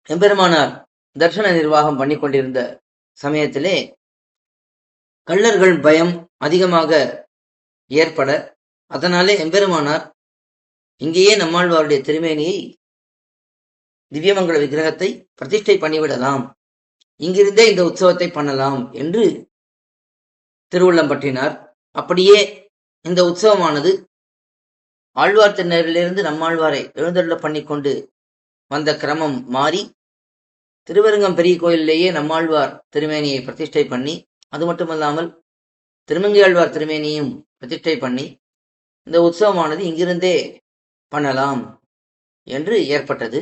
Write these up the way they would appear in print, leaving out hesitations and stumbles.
எம்பெருமானார் தர்சன நிர்வாகம் பண்ணி கொண்டிருந்த சமயத்திலே கள்ளர்கள் பயம் அதிகமாக ஏற்பட, அதனாலே எம்பெருமானார் இங்கேயே நம்மாழ்வாருடைய திருமேனியை திவ்யமங்கல விக்கிரகத்தை பிரதிஷ்டை பண்ணிவிடலாம், இங்கிருந்தே இந்த உற்சவத்தை பண்ணலாம் என்று திருவுள்ளம் பற்றினார். அப்படியே இந்த உற்சவமானது ஆழ்வார் திருநகரிலிருந்து நம்மாழ்வாரை எழுந்தருள பண்ணி கொண்டு வந்த கிரமம் மாறி திருவரங்கம் பெரிய கோயிலேயே நம்மாழ்வார் திருமேனியை பிரதிஷ்டை பண்ணி, அது மட்டுமல்லாமல் திருமங்கையாழ்வார் திருமேனியும் பிரதிஷ்டை பண்ணி இந்த உற்சவமானது இங்கிருந்தே பண்ணலாம் என்று ஏற்பட்டது.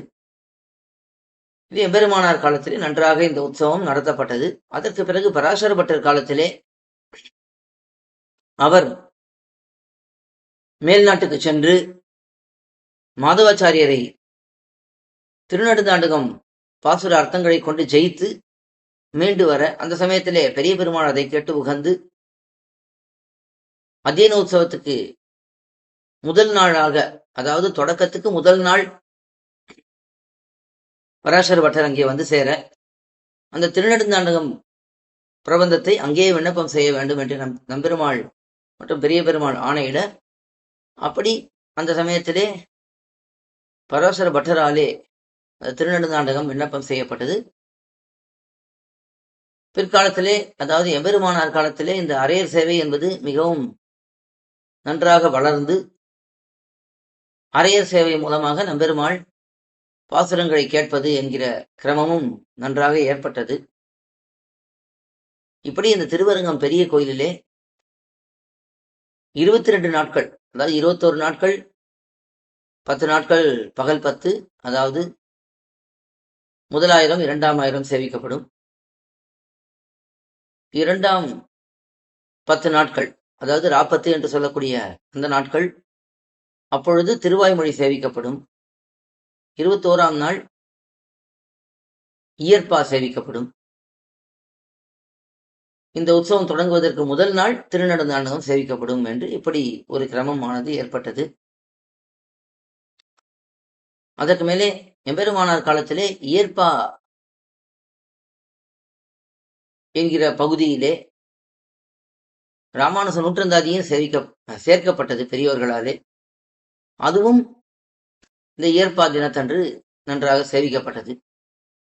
இது எம்பெருமானார் காலத்திலே நன்றாக இந்த உற்சவம் நடத்தப்பட்டது. அதற்கு பிறகு பராசர பட்டர் காலத்திலே அவர் மேல்நாட்டுக்கு சென்று மாதவாச்சாரியரை திருநடுந்தாண்டகம் பாசுர அர்த்தங்களை கொண்டு ஜெயித்து மீண்டு வர, அந்த சமயத்திலே பெரிய பெருமாள் அதை கேட்டு உகந்து அத்தியன உற்சவத்துக்கு முதல் நாளாக, அதாவது தொடக்கத்துக்கு முதல் நாள் பராசர பட்டர் அங்கே வந்து சேர, அந்த திருநடுந்தாண்டகம் பிரபந்தத்தை அங்கேயே விண்ணப்பம் செய்ய வேண்டும் என்று நம்பெருமாள் மற்றும் பெரிய பெருமாள் ஆணையிட, அப்படி அந்த சமயத்திலே பராசர பட்டராலே திருநடுந்தாண்டகம் விண்ணப்பம் செய்யப்பட்டது. பிற்காலத்திலே, அதாவது எம்பெருமானார் காலத்திலே இந்த அரையர் சேவை என்பது மிகவும் நன்றாக வளர்ந்து, அரையர் சேவை மூலமாக நம்பெருமாள் பாசுரங்களை கேட்பது என்கிற கிரமமும் நன்றாக ஏற்பட்டது. இப்படி இந்த திருவரங்கம் பெரிய கோயிலிலே 22 நாட்கள், அதாவது 21 நாட்கள், 10 நாட்கள் பகல் 10, அதாவது முதலாயிரம் 2ஆம் ஆயிரம் சேவிக்கப்படும். 2ஆம் 10 நாட்கள், அதாவது ராப்பத்து என்று சொல்லக்கூடிய அந்த நாட்கள், அப்பொழுது திருவாய்மொழி சேவிக்கப்படும். 21ஆம் நாள் இயற்பா சேவிக்கப்படும். இந்த உற்சவம் தொடங்குவதற்கு முதல் நாள் திருநடுந்தாண்டகம் சேவிக்கப்படும் என்று இப்படி ஒரு கிரமமானது ஏற்பட்டது. அதற்கு மேலே எம்பெருமானார் காலத்திலே இயற்பா என்கிற பகுதியிலே ராமானுச நூற்றந்தாதியும் சேர்க்கப்பட்டது பெரியோர்களாலே. அதுவும் இந்த இயற்பா தினத்தன்று நன்றாக சேவிக்கப்பட்டது.